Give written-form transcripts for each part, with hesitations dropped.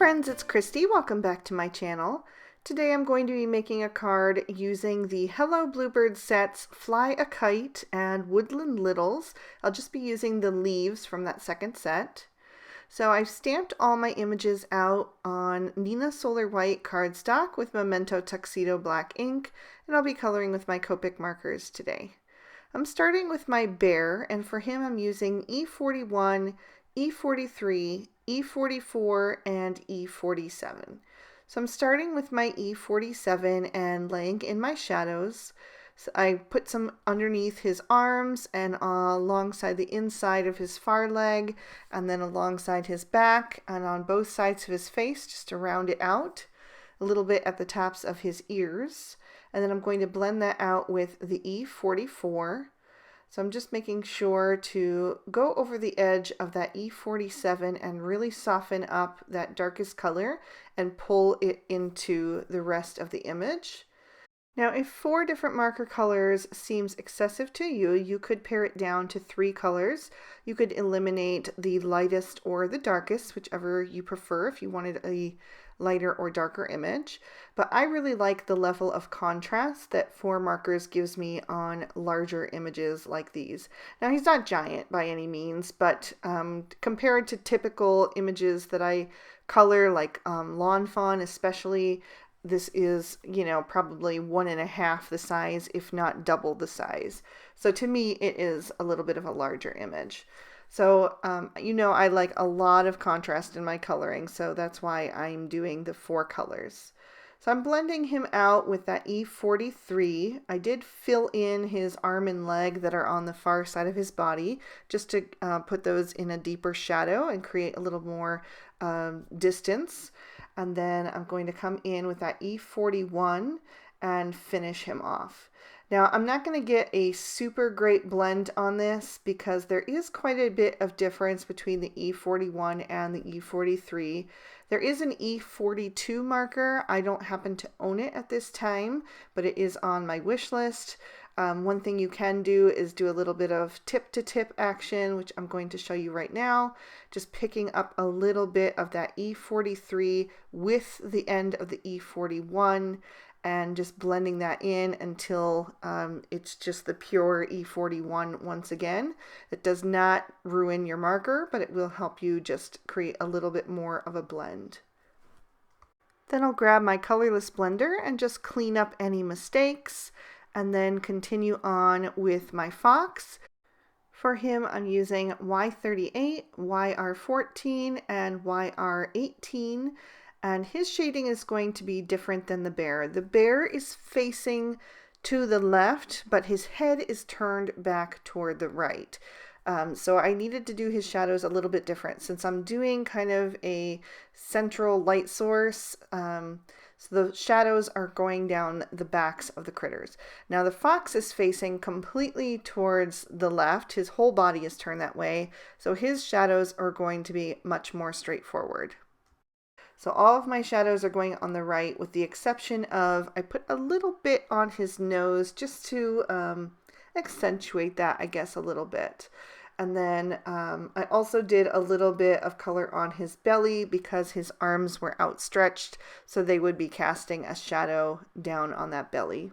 friends, it's Christy. Welcome back to my channel. Today I'm going to be making a card using the Hello Bluebird sets Fly a Kite and Woodland Littles. I'll just be using the leaves from that second set. So I've stamped all my images out on Neenah Solar White cardstock with Memento Tuxedo black ink, and I'll be coloring with my Copic markers today. I'm starting with my bear, and for him I'm using E41, E43, E44, and E47. So I'm starting with my E47 and laying in my shadows. So I put some underneath his arms and alongside the inside of his far leg, and then alongside his back and on both sides of his face just to round it out. A little bit at the tops of his ears. And then I'm going to blend that out with the E44. So I'm just making sure to go over the edge of that E47 and really soften up that darkest color and pull it into the rest of the image. Now, if 4 different marker colors seems excessive to you, you could pare it down to 3 colors. You could eliminate the lightest or the darkest, whichever you prefer if you wanted a lighter or darker image. But I really like the level of contrast that 4 markers gives me on larger images like these. Now, he's not giant by any means, but compared to typical images that I color, like Lawn Fawn especially, this is, probably 1.5 the size, if not double the size. So to me, it is a little bit of a larger image. So, I like a lot of contrast in my coloring, so that's why I'm doing the 4 colors. So I'm blending him out with that E43. I did fill in his arm and leg that are on the far side of his body, just to put those in a deeper shadow and create a little more distance. And then I'm going to come in with that E41 and finish him off. Now, I'm not going to get a super great blend on this because there is quite a bit of difference between the E41 and the E43. There is an E42 marker. I don't happen to own it at this time, but it is on my wish list. One thing you can do is do a little bit of tip-to-tip action, which I'm going to show you right now. Just picking up a little bit of that E43 with the end of the E41 and just blending that in until it's just the pure E41 once again. It does not ruin your marker, but it will help you just create a little bit more of a blend. Then I'll grab my colorless blender and just clean up any mistakes, and then continue on with my fox. For him, I'm using Y38, YR14, and YR18, and his shading is going to be different than the bear. The bear is facing to the left, but his head is turned back toward the right. So I needed to do his shadows a little bit different since I'm doing kind of a central light source. So the shadows are going down the backs of the critters. Now the fox is facing completely towards the left. His whole body is turned that way. So his shadows are going to be much more straightforward. So all of my shadows are going on the right with the exception of I put a little bit on his nose just to accentuate that, I guess, a little bit. And then I also did a little bit of color on his belly because his arms were outstretched, so they would be casting a shadow down on that belly.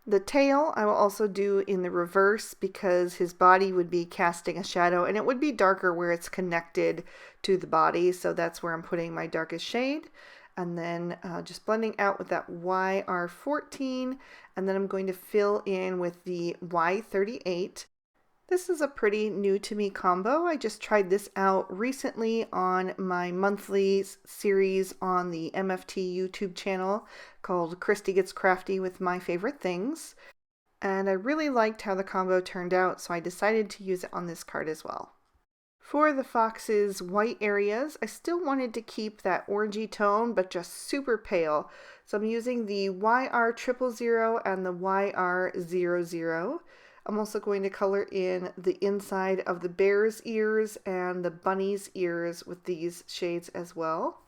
The tail I will also do in the reverse because his body would be casting a shadow, and it would be darker where it's connected to the body, so that's where I'm putting my darkest shade. And then just blending out with that YR14, and then I'm going to fill in with the Y38. This is a pretty new to me combo. I just tried this out recently on my monthly series on the MFT YouTube channel called Christy Gets Crafty with My Favorite Things. And I really liked how the combo turned out, so I decided to use it on this card as well. For the fox's white areas, I still wanted to keep that orangey tone, but just super pale. So I'm using the YR000 and the YR00. I'm also going to color in the inside of the bear's ears and the bunny's ears with these shades as well.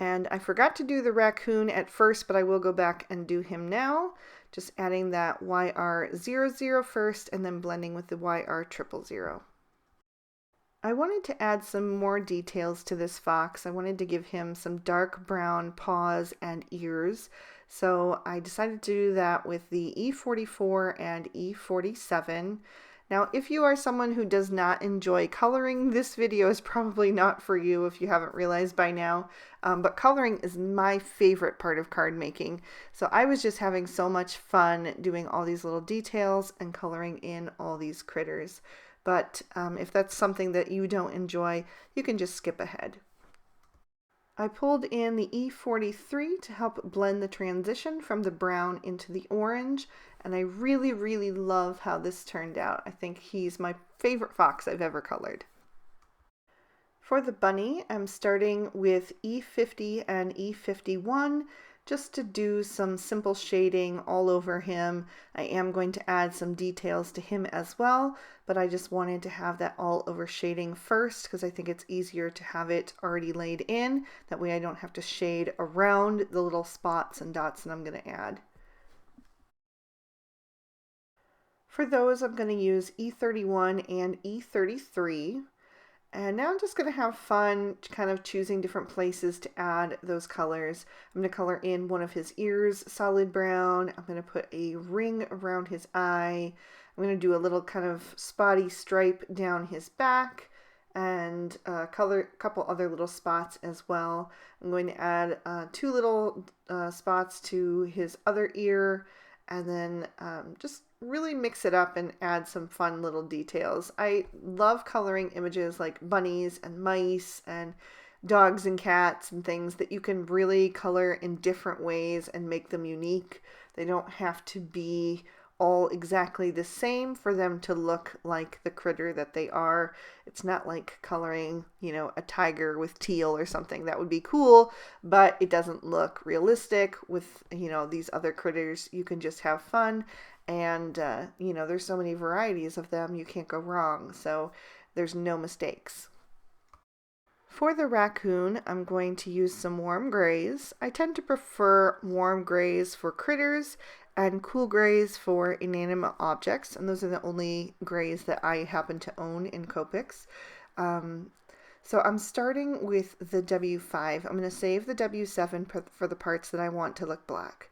And I forgot to do the raccoon at first, but I will go back and do him now. Just adding that YR00 first and then blending with the YR000. I wanted to add some more details to this fox. I wanted to give him some dark brown paws and ears. So I decided to do that with the E44 and E47. Now, if you are someone who does not enjoy coloring, this video is probably not for you if you haven't realized by now. But coloring is my favorite part of card making. So I was just having so much fun doing all these little details and coloring in all these critters. But if that's something that you don't enjoy, you can just skip ahead. I pulled in the E43 to help blend the transition from the brown into the orange, and I really, really love how this turned out. I think he's my favorite fox I've ever colored. For the bunny, I'm starting with E50 and E51 just to do some simple shading all over him. I am going to add some details to him as well, but I just wanted to have that all over shading first because I think it's easier to have it already laid in. That way I don't have to shade around the little spots and dots that I'm going to add. For those, I'm going to use E31 and E33. And now I'm just going to have fun kind of choosing different places to add those colors. I'm going to color in one of his ears solid brown. I'm going to put a ring around his eye. I'm going to do a little kind of spotty stripe down his back and color a couple other little spots as well. I'm going to add two little spots to his other ear, and then just really mix it up and add some fun little details. I love coloring images like bunnies and mice and dogs and cats and things that you can really color in different ways and make them unique. They don't have to be all exactly the same for them to look like the critter that they are. It's not like coloring, you know, a tiger with teal or something. That would be cool, but it doesn't look realistic with, you know, these other critters. You can just have fun, and you know, there's so many varieties of them, you can't go wrong, so there's no mistakes. For the raccoon, I'm going to use some warm grays. I tend to prefer warm grays for critters and cool grays for inanimate objects, and those are the only grays that I happen to own in Copics. So I'm starting with the W5. I'm going to save the W7 for the parts that I want to look black.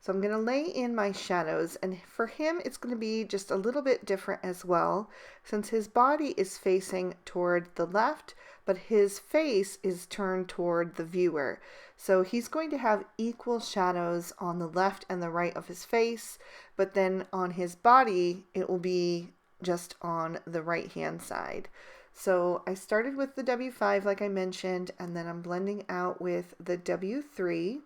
So I'm going to lay in my shadows, and for him it's going to be just a little bit different as well, since his body is facing toward the left, but his face is turned toward the viewer. So he's going to have equal shadows on the left and the right of his face, but then on his body it will be just on the right hand side. So I started with the W5 like I mentioned, and then I'm blending out with the W3.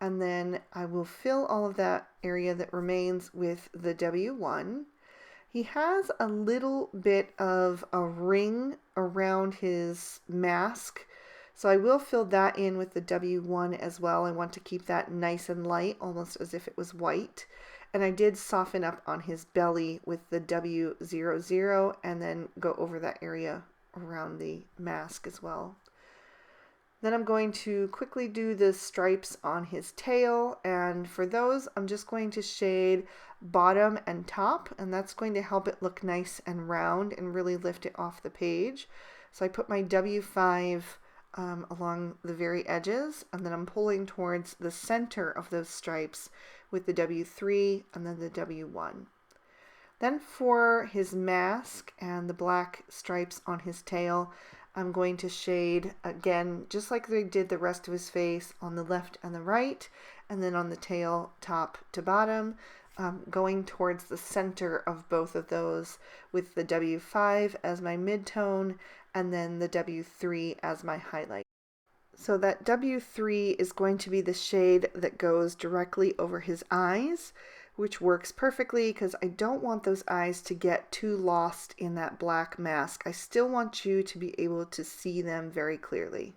And then I will fill all of that area that remains with the W1. He has a little bit of a ring around his mask, so I will fill that in with the W1 as well. I want to keep that nice and light, almost as if it was white. And I did soften up on his belly with the W00 and then go over that area around the mask as well. Then I'm going to quickly do the stripes on his tail, and for those I'm just going to shade bottom and top, and that's going to help it look nice and round and really lift it off the page. So I put my W5 along the very edges, and then I'm pulling towards the center of those stripes with the W3 and then the W1. Then for his mask and the black stripes on his tail, I'm going to shade again, just like they did the rest of his face, on the left and the right, and then on the tail, top to bottom, going towards the center of both of those with the W5 as my midtone, and then the W3 as my highlight. So that W3 is going to be the shade that goes directly over his eyes, which works perfectly because I don't want those eyes to get too lost in that black mask. I still want you to be able to see them very clearly.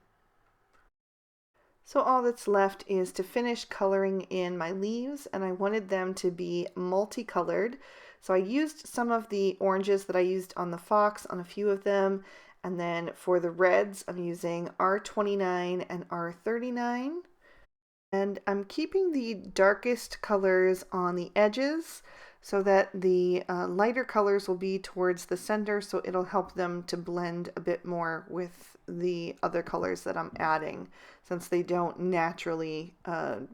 So all that's left is to finish coloring in my leaves, and I wanted them to be multicolored. So I used some of the oranges that I used on the fox on a few of them, and then for the reds I'm using R29 and R39. And I'm keeping the darkest colors on the edges. so that the lighter colors will be towards the center, so it'll help them to blend a bit more with the other colors that I'm adding, since they don't naturally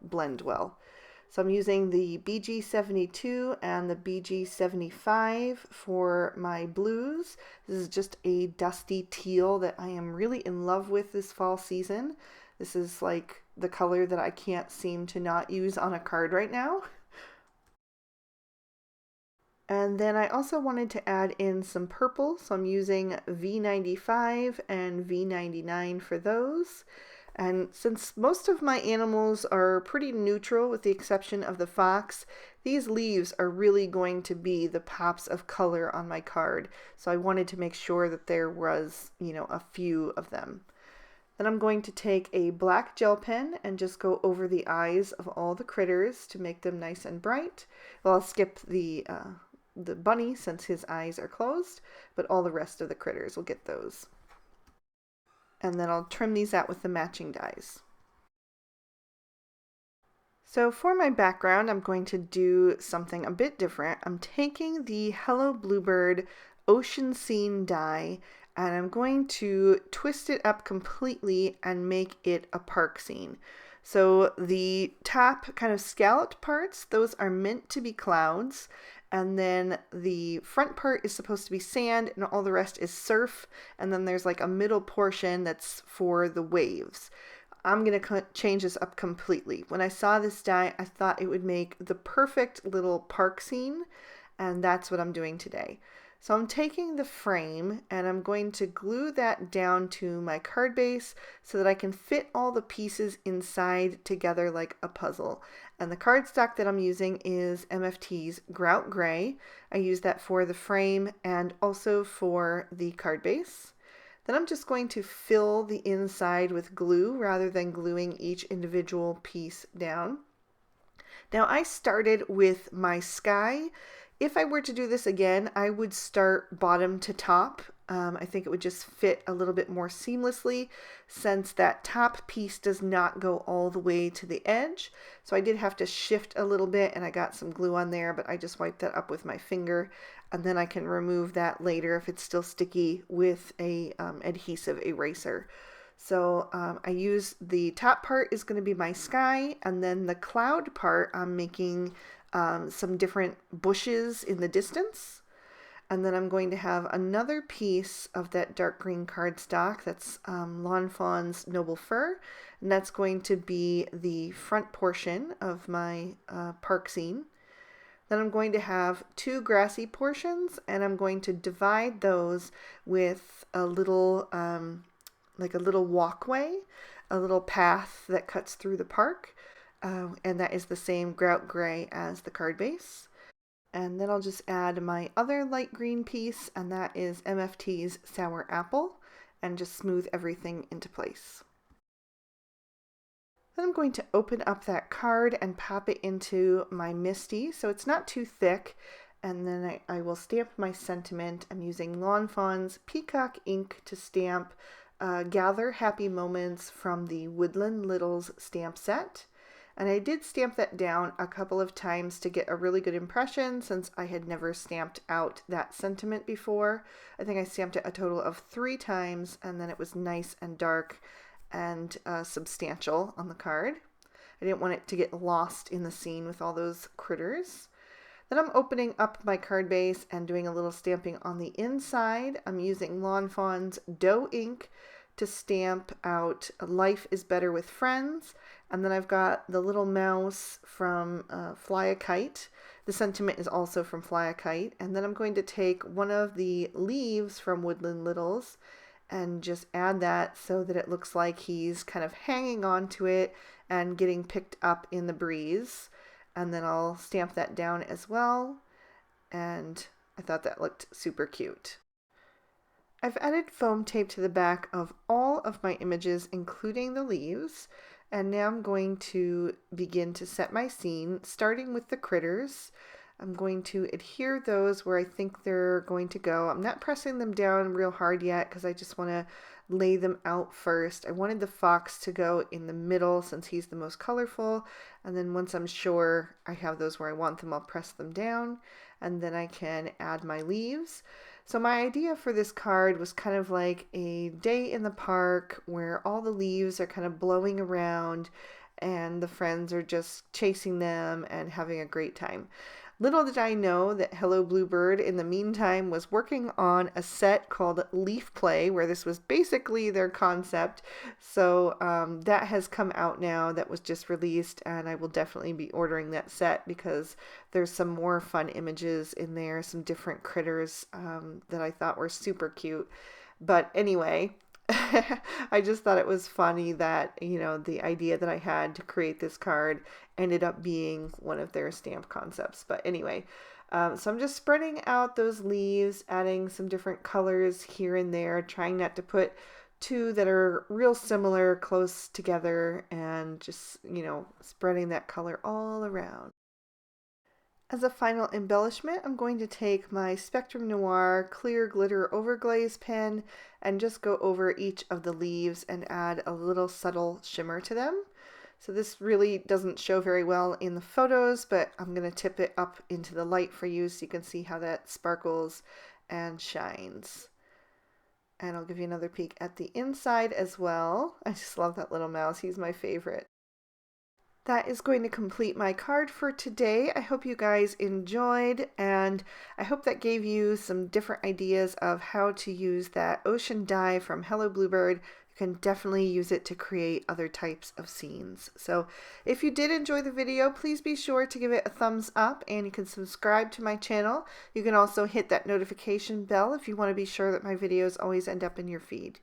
blend well. So I'm using the BG72 and the BG75 for my blues. This is just a dusty teal that I am really in love with this fall season. This is like the color that I can't seem to not use on a card right now. And then I also wanted to add in some purple, so I'm using V95 and V99 for those. And since most of my animals are pretty neutral with the exception of the fox, these leaves are really going to be the pops of color on my card. So I wanted to make sure that there was, a few of them. Then I'm going to take a black gel pen and just go over the eyes of all the critters to make them nice and bright. Well, I'll skip the bunny since his eyes are closed, but all the rest of the critters will get those. And then I'll trim these out with the matching dies. So for my background, I'm going to do something a bit different. I'm taking the Hello Bluebird Ocean Scene die and I'm going to twist it up completely and make it a park scene. So the top kind of scalloped parts, those are meant to be clouds. And then the front part is supposed to be sand and all the rest is surf. And then there's like a middle portion that's for the waves. I'm going to change this up completely. When I saw this die, I thought it would make the perfect little park scene. And that's what I'm doing today. So I'm taking the frame and I'm going to glue that down to my card base so that I can fit all the pieces inside together like a puzzle. And the cardstock that I'm using is MFT's Grout Gray. I use that for the frame and also for the card base. Then I'm just going to fill the inside with glue rather than gluing each individual piece down. Now I started with my sky. If I were to do this again, I would start bottom to top. I think it would just fit a little bit more seamlessly since that top piece does not go all the way to the edge. So I did have to shift a little bit and I got some glue on there, but I just wiped that up with my finger and then I can remove that later if it's still sticky with a adhesive eraser. So I use the top part is going to be my sky, and then the cloud part I'm making some different bushes in the distance. And then I'm going to have another piece of that dark green cardstock that's Lawn Fawn's Noble Fur, and that's going to be the front portion of my park scene. Then I'm going to have two grassy portions, and I'm going to divide those with a little like a little walkway, a little path that cuts through the park. And that is the same grout gray as the card base. And then I'll just add my other light green piece, and that is MFT's Sour Apple, and just smooth everything into place. Then I'm going to open up that card and pop it into my Misty, so it's not too thick, and then I will stamp my sentiment. I'm using Lawn Fawn's Peacock ink to stamp Gather Happy Moments from the Woodland Littles stamp set. And I did stamp that down a couple of times to get a really good impression since I had never stamped out that sentiment before. I think I stamped it a total of 3 times, and then it was nice and dark and substantial on the card. I didn't want it to get lost in the scene with all those critters. Then I'm opening up my card base and doing a little stamping on the inside. I'm using Lawn Fawn's dough ink to stamp out Life is Better with Friends. And then I've got the little mouse from Fly a Kite. The sentiment is also from Fly a Kite. And then I'm going to take one of the leaves from Woodland Littles and just add that so that it looks like he's kind of hanging on to it and getting picked up in the breeze. And then I'll stamp that down as well. And I thought that looked super cute. I've added foam tape to the back of all of my images, including the leaves. And now I'm going to begin to set my scene, starting with the critters. I'm going to adhere those where I think they're going to go. I'm not pressing them down real hard yet because I just want to lay them out first. I wanted the fox to go in the middle since he's the most colorful, and then once I'm sure I have those where I want them, I'll press them down, and then I can add my leaves. So my idea for this card was kind of like a day in the park where all the leaves are kind of blowing around and the friends are just chasing them and having a great time. Little did I know that Hello Bluebird in the meantime was working on a set called Leaf Play, where this was basically their concept. So that has come out now, that was just released, and I will definitely be ordering that set because there's some more fun images in there, some different critters that I thought were super cute. But anyway, I just thought it was funny that, you know, the idea that I had to create this card ended up being one of their stamp concepts. But anyway, so I'm just spreading out those leaves, adding some different colors here and there, trying not to put two that are real similar close together, and just, you know, spreading that color all around. As a final embellishment, I'm going to take my Spectrum Noir clear glitter overglaze pen and just go over each of the leaves and add a little subtle shimmer to them. So this really doesn't show very well in the photos, but I'm going to tip it up into the light for you so you can see how that sparkles and shines. And I'll give you another peek at the inside as well. I just love that little mouse. He's my favorite. That is going to complete my card for today. I hope you guys enjoyed, and I hope that gave you some different ideas of how to use that ocean dye from Hello Bluebird. You can definitely use it to create other types of scenes. So if you did enjoy the video, please be sure to give it a thumbs up, and you can subscribe to my channel. You can also hit that notification bell if you want to be sure that my videos always end up in your feed.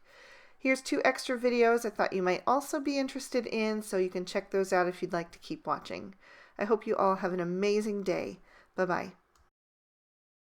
Here's 2 extra videos I thought you might also be interested in, so you can check those out if you'd like to keep watching. I hope you all have an amazing day. Bye-bye.